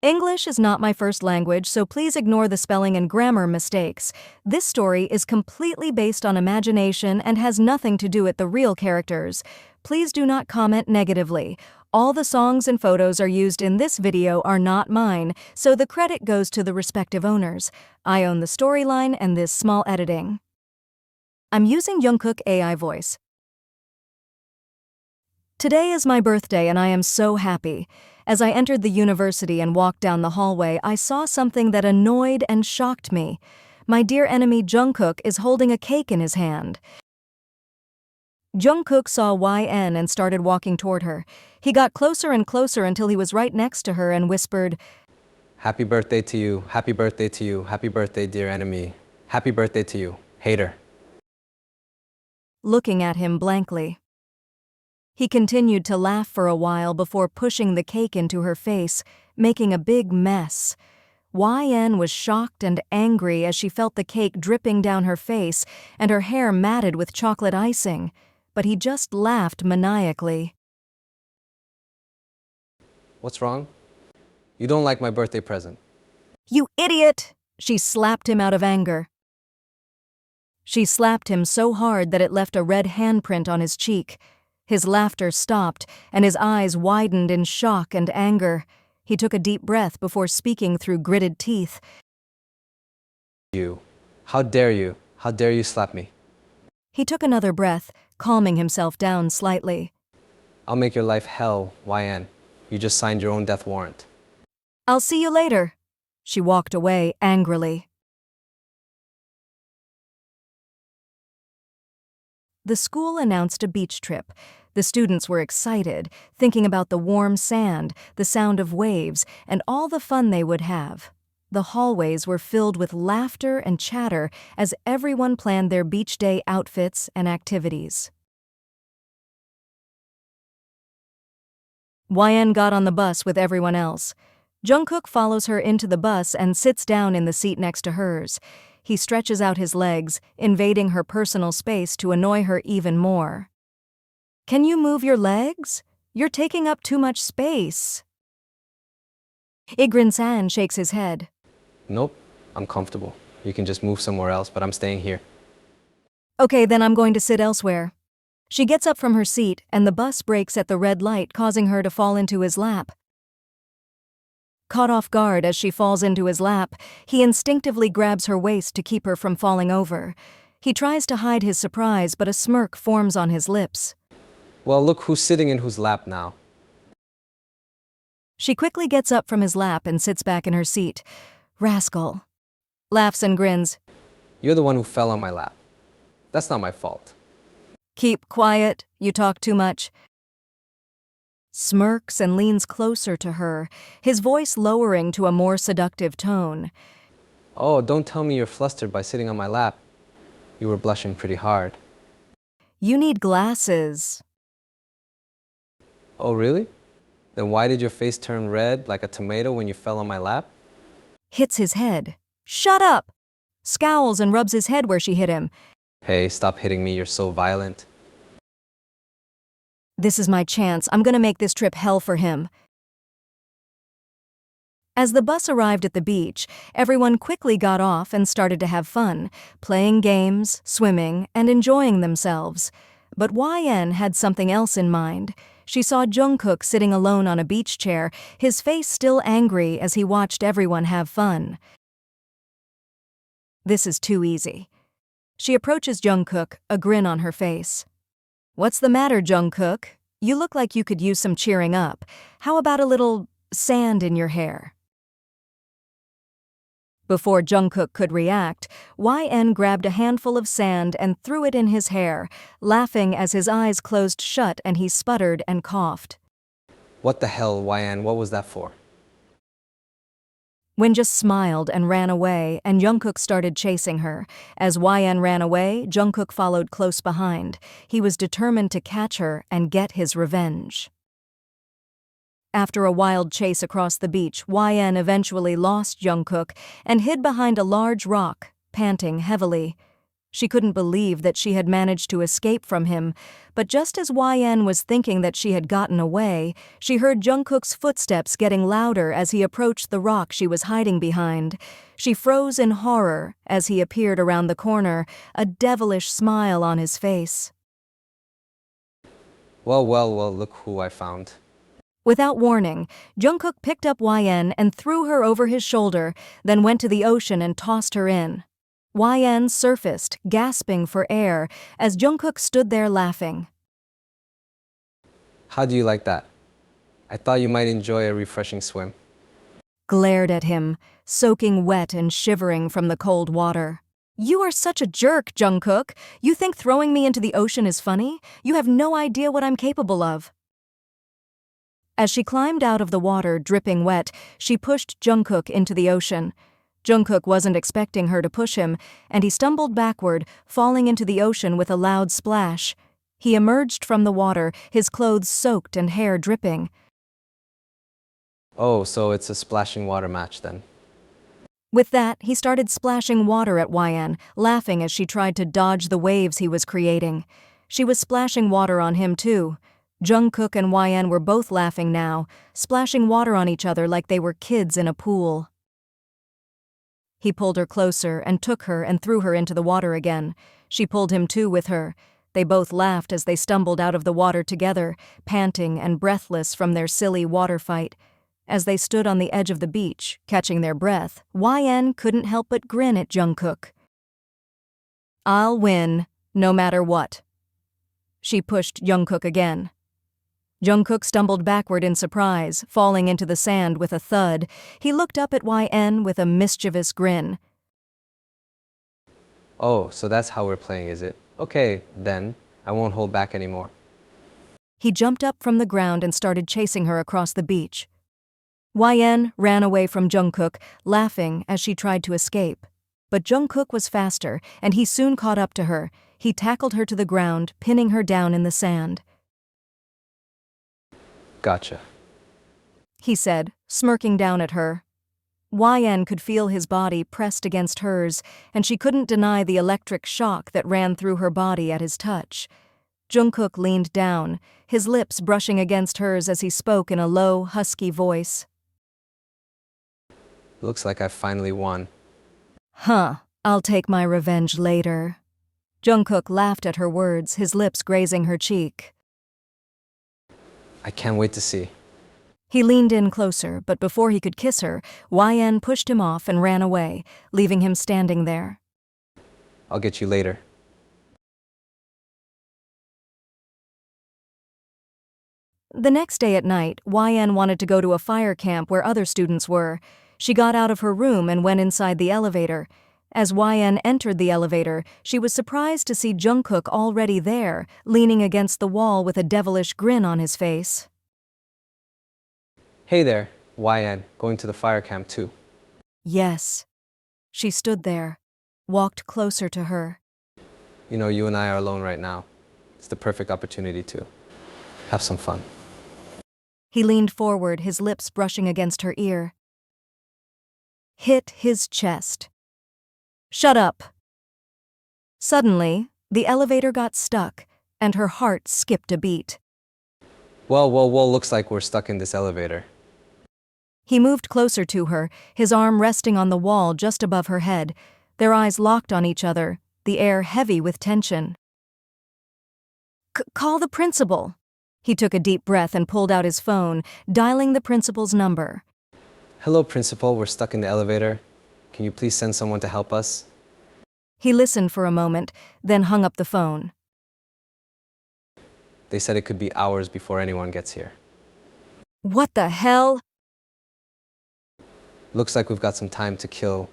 English is not my first language, so please ignore the spelling and grammar mistakes. This story is completely based on imagination and has nothing to do with the real characters. Please do not comment negatively. All the songs and photos are used in this video are not mine, so the credit goes to the respective owners. I own the storyline and this small editing. I'm using Jungkook AI voice. Today is my birthday and I am so happy. As I entered the university and walked down the hallway, I saw something that annoyed and shocked me. My dear enemy Jungkook is holding a cake in his hand. Jungkook saw YN and started walking toward her. He got closer and closer until he was right next to her and whispered, "Happy birthday to you, happy birthday to you, happy birthday, dear enemy. Happy birthday to you, hater." Looking at him blankly. He continued to laugh for a while before pushing the cake into her face, making a big mess. YN was shocked and angry as she felt the cake dripping down her face and her hair matted with chocolate icing, but he just laughed maniacally. "What's wrong? You don't like my birthday present." "You idiot!" She slapped him out of anger. She slapped him so hard that it left a red handprint on his cheek. His laughter stopped, and his eyes widened in shock and anger. He took a deep breath before speaking through gritted teeth. "You. How dare you? How dare you slap me?" He took another breath, calming himself down slightly. "I'll make your life hell, YN. You just signed your own death warrant." "I'll see you later." She walked away angrily. The school announced a beach trip. The students were excited, thinking about the warm sand, the sound of waves, and all the fun they would have. The hallways were filled with laughter and chatter as everyone planned their beach day outfits and activities. YN got on the bus with everyone else. Jungkook follows her into the bus and sits down in the seat next to hers. He stretches out his legs, invading her personal space to annoy her even more. "Can you move your legs? You're taking up too much space." Igrin-san shakes his head. "Nope, I'm comfortable. You can just move somewhere else, but I'm staying here." "Okay, then I'm going to sit elsewhere." She gets up from her seat, and the bus brakes at the red light, causing her to fall into his lap. Caught off guard as she falls into his lap, he instinctively grabs her waist to keep her from falling over. He tries to hide his surprise, but a smirk forms on his lips. "Well, look who's sitting in whose lap now." She quickly gets up from his lap and sits back in her seat. Rascal. Laughs and grins. "You're the one who fell on my lap. That's not my fault." "Keep quiet, you talk too much." Smirks and leans closer to her, his voice lowering to a more seductive tone. "Oh, don't tell me you're flustered by sitting on my lap. You were blushing pretty hard." "You need glasses." "Oh, really? Then why did your face turn red like a tomato when you fell on my lap?" Hits his head. "Shut up!" Scowls and rubs his head where she hit him. "Hey, stop hitting me, you're so violent." "This is my chance. I'm gonna make this trip hell for him." As the bus arrived at the beach, everyone quickly got off and started to have fun, playing games, swimming, and enjoying themselves. But YN had something else in mind. She saw Jungkook sitting alone on a beach chair, his face still angry as he watched everyone have fun. This is too easy. She approaches Jungkook, a grin on her face. "What's the matter, Jungkook? You look like you could use some cheering up. How about a little sand in your hair?" Before Jungkook could react, YN grabbed a handful of sand and threw it in his hair, laughing as his eyes closed shut and he sputtered and coughed. "What the hell, YN? What was that for?" Wen just smiled and ran away, and Jungkook started chasing her. As YN ran away, Jungkook followed close behind. He was determined to catch her and get his revenge. After a wild chase across the beach, YN eventually lost Jungkook and hid behind a large rock, panting heavily. She couldn't believe that she had managed to escape from him, but just as YN was thinking that she had gotten away, she heard Jungkook's footsteps getting louder as he approached the rock she was hiding behind. She froze in horror as he appeared around the corner, a devilish smile on his face. Well, well, well, look who I found. Without warning, Jungkook picked up YN and threw her over his shoulder, then went to the ocean and tossed her in. YN surfaced, gasping for air, as Jungkook stood there laughing. How do you like that? I thought you might enjoy a refreshing swim. Glared at him, soaking wet and shivering from the cold water. You are such a jerk, Jungkook. You think throwing me into the ocean is funny? You have no idea what I'm capable of. As she climbed out of the water, dripping wet, she pushed Jungkook into the ocean. Jungkook wasn't expecting her to push him, and he stumbled backward, falling into the ocean with a loud splash. He emerged from the water, his clothes soaked and hair dripping. Oh, so it's a splashing water match then. With that, he started splashing water at YN, laughing as she tried to dodge the waves he was creating. She was splashing water on him too. Jungkook and YN were both laughing now, splashing water on each other like they were kids in a pool. He pulled her closer and took her and threw her into the water again. She pulled him too with her. They both laughed as they stumbled out of the water together, panting and breathless from their silly water fight. As they stood on the edge of the beach, catching their breath, YN couldn't help but grin at Jungkook. I'll win, no matter what. She pushed Jungkook again. Jungkook stumbled backward in surprise, falling into the sand with a thud. He looked up at YN with a mischievous grin. Oh, so that's how we're playing, is it? Okay, then. I won't hold back anymore. He jumped up from the ground and started chasing her across the beach. YN ran away from Jungkook, laughing as she tried to escape. But Jungkook was faster, and he soon caught up to her. He tackled her to the ground, pinning her down in the sand. Gotcha, he said, smirking down at her. YN could feel his body pressed against hers, and she couldn't deny the electric shock that ran through her body at his touch. Jungkook leaned down, his lips brushing against hers as he spoke in a low, husky voice. Looks like I finally won. Huh, I'll take my revenge later. Jungkook laughed at her words, his lips grazing her cheek. I can't wait to see. He leaned in closer, but before he could kiss her, YN pushed him off and ran away, leaving him standing there. I'll get you later. The next day at night, YN wanted to go to a fire camp where other students were. She got out of her room and went inside the elevator. As YN entered the elevator, she was surprised to see Jungkook already there, leaning against the wall with a devilish grin on his face. Hey there, YN, going to the fire camp too. Yes. She stood there, walked closer to her. You know, you and I are alone right now. It's the perfect opportunity to have some fun. He leaned forward, his lips brushing against her ear. Hit his chest. Shut up. Suddenly, the elevator got stuck, and her heart skipped a beat. Well, looks like we're stuck in this elevator. He moved closer to her, his arm resting on the wall just above her head. Their eyes locked on each other, the air heavy with tension. Call the principal. He took a deep breath and pulled out his phone, dialing the principal's number. Hello, principal, we're stuck in the elevator. Can you please send someone to help us? He listened for a moment, then hung up the phone. They said it could be hours before anyone gets here. What the hell? Looks like we've got some time to kill.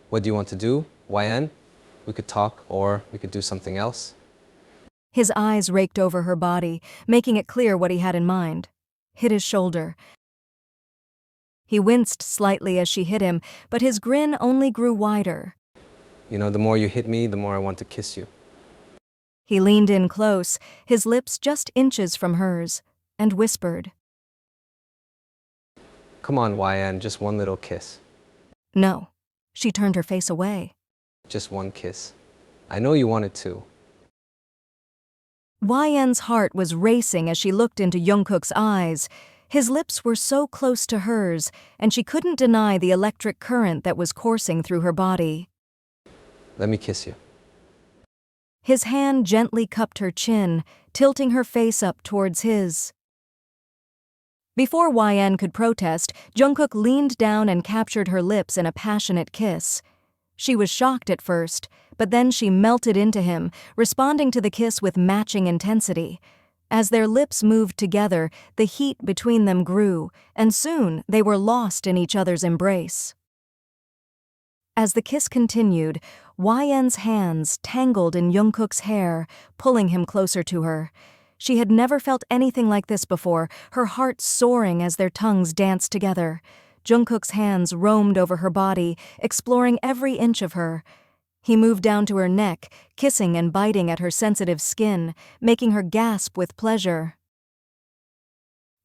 What do you want to do, YN? We could talk, or we could do something else. His eyes raked over her body, making it clear what he had in mind. Hit his shoulder. He winced slightly as she hit him, but his grin only grew wider. You know, the more you hit me, the more I want to kiss you. He leaned in close, his lips just inches from hers, and whispered. Come on, YN, just one little kiss. No. She turned her face away. Just one kiss. I know you wanted to. YN's heart was racing as she looked into Jungkook's eyes. His lips were so close to hers, and she couldn't deny the electric current that was coursing through her body. Let me kiss you. His hand gently cupped her chin, tilting her face up towards his. Before YN could protest, Jungkook leaned down and captured her lips in a passionate kiss. She was shocked at first, but then she melted into him, responding to the kiss with matching intensity. As their lips moved together, the heat between them grew, and soon they were lost in each other's embrace. As the kiss continued, YN's hands tangled in Jungkook's hair, pulling him closer to her. She had never felt anything like this before, her heart soaring as their tongues danced together. Jungkook's hands roamed over her body, exploring every inch of her. He moved down to her neck, kissing and biting at her sensitive skin, making her gasp with pleasure.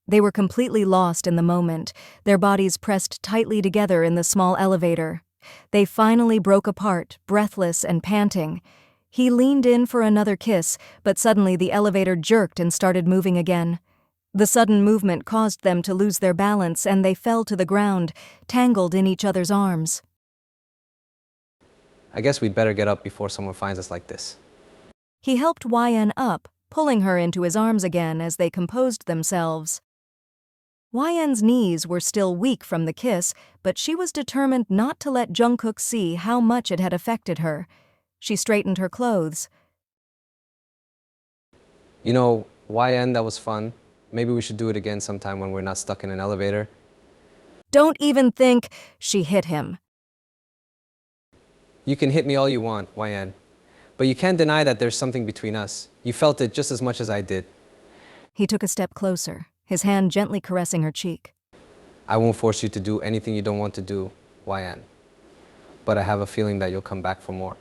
They were completely lost in the moment, their bodies pressed tightly together in the small elevator. They finally broke apart, breathless and panting. He leaned in for another kiss, but suddenly the elevator jerked and started moving again. The sudden movement caused them to lose their balance and they fell to the ground, tangled in each other's arms. I guess we'd better get up before someone finds us like this. He helped YN up, pulling her into his arms again as they composed themselves. YN's knees were still weak from the kiss, but she was determined not to let Jungkook see how much it had affected her. She straightened her clothes. You know, YN, that was fun. Maybe we should do it again sometime when we're not stuck in an elevator. Don't even think, she hit him. You can hit me all you want, YN. But you can't deny that there's something between us. You felt it just as much as I did. He took a step closer, his hand gently caressing her cheek. I won't force you to do anything you don't want to do, YN. But I have a feeling that you'll come back for more.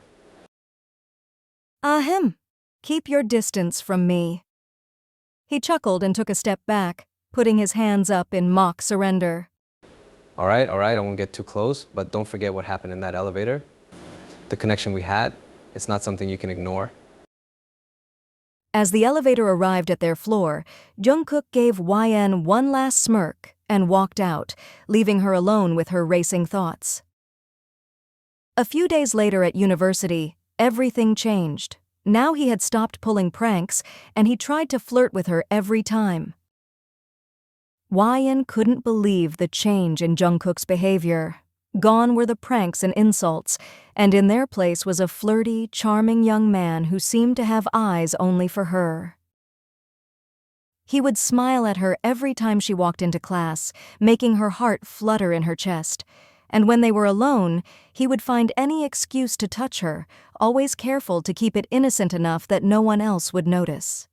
Ahem. Keep your distance from me. He chuckled and took a step back, putting his hands up in mock surrender. All right, I won't get too close, but don't forget what happened in that elevator. The connection we had, it's not something you can ignore. As the elevator arrived at their floor, Jungkook gave YN one last smirk and walked out, leaving her alone with her racing thoughts. A few days later at university, everything changed. Now he had stopped pulling pranks, and he tried to flirt with her every time. YN couldn't believe the change in Jungkook's behavior. Gone were the pranks and insults, and in their place was a flirty, charming young man who seemed to have eyes only for her. He would smile at her every time she walked into class, making her heart flutter in her chest. And when they were alone, he would find any excuse to touch her, always careful to keep it innocent enough that no one else would notice.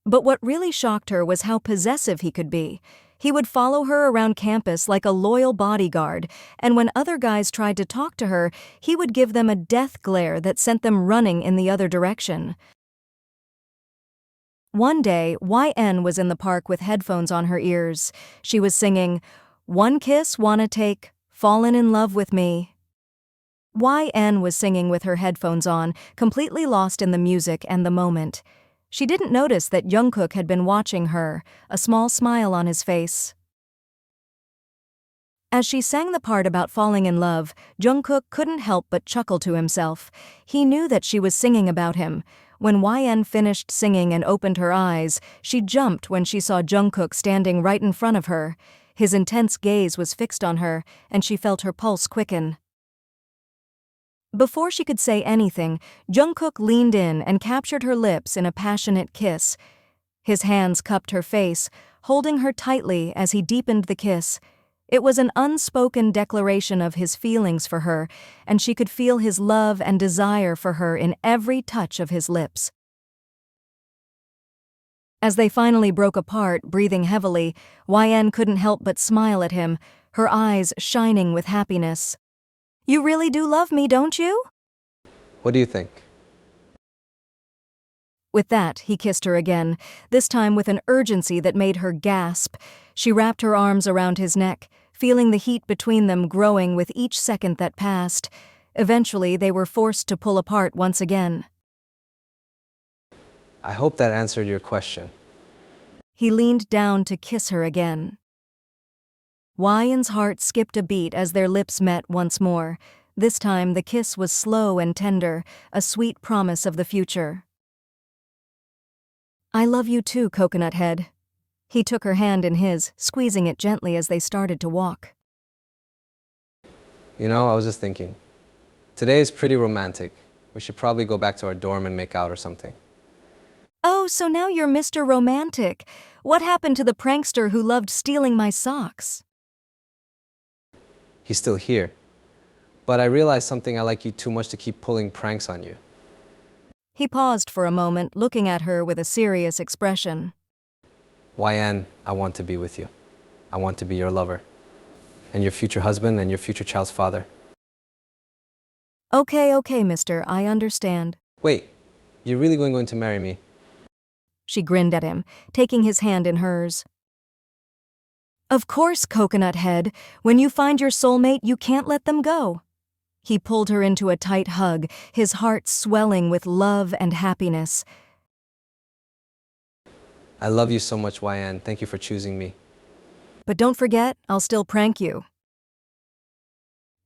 But what really shocked her was how possessive he could be. He would follow her around campus like a loyal bodyguard, and when other guys tried to talk to her, he would give them a death glare that sent them running in the other direction. One day, YN was in the park with headphones on her ears. She was singing, "One kiss, wanna take, fallen in love with me." YN was singing with her headphones on, completely lost in the music and the moment. She didn't notice that Jungkook had been watching her, a small smile on his face. As she sang the part about falling in love, Jungkook couldn't help but chuckle to himself. He knew that she was singing about him. When YN finished singing and opened her eyes, she jumped when she saw Jungkook standing right in front of her. His intense gaze was fixed on her, and she felt her pulse quicken. Before she could say anything, Jungkook leaned in and captured her lips in a passionate kiss. His hands cupped her face, holding her tightly as he deepened the kiss. It was an unspoken declaration of his feelings for her, and she could feel his love and desire for her in every touch of his lips. As they finally broke apart, breathing heavily, YN couldn't help but smile at him, her eyes shining with happiness. "You really do love me, don't you?" What do you think? With that, he kissed her again, this time with an urgency that made her gasp. She wrapped her arms around his neck, feeling the heat between them growing with each second that passed. Eventually, they were forced to pull apart once again. I hope that answered your question. He leaned down to kiss her again. Wyan's heart skipped a beat as their lips met once more. This time the kiss was slow and tender, a sweet promise of the future. "I love you too, Coconut Head." He took her hand in his, squeezing it gently as they started to walk. You know, I was just thinking, today is pretty romantic. We should probably go back to our dorm and make out or something. "Oh, so now you're Mr. Romantic. What happened to the prankster who loved stealing my socks?" He's still here. But I realized something: I like you too much to keep pulling pranks on you. He paused for a moment, looking at her with a serious expression. YN, I want to be with you. I want to be your lover. And your future husband and your future child's father. Okay, mister, I understand. Wait, you're really going to marry me? She grinned at him, taking his hand in hers. "Of course, Coconut Head. When you find your soulmate, you can't let them go." He pulled her into a tight hug, his heart swelling with love and happiness. I love you so much, YN. Thank you for choosing me. "But don't forget, I'll still prank you."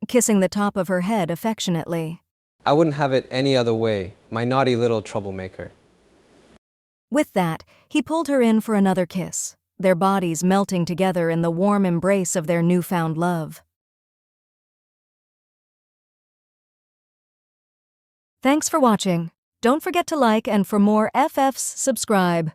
Kissing the top of her head affectionately. I wouldn't have it any other way, my naughty little troublemaker. With that, he pulled her in for another kiss, their bodies melting together in the warm embrace of their newfound love. Thanks for watching. Don't forget to like, and for more FFs, subscribe.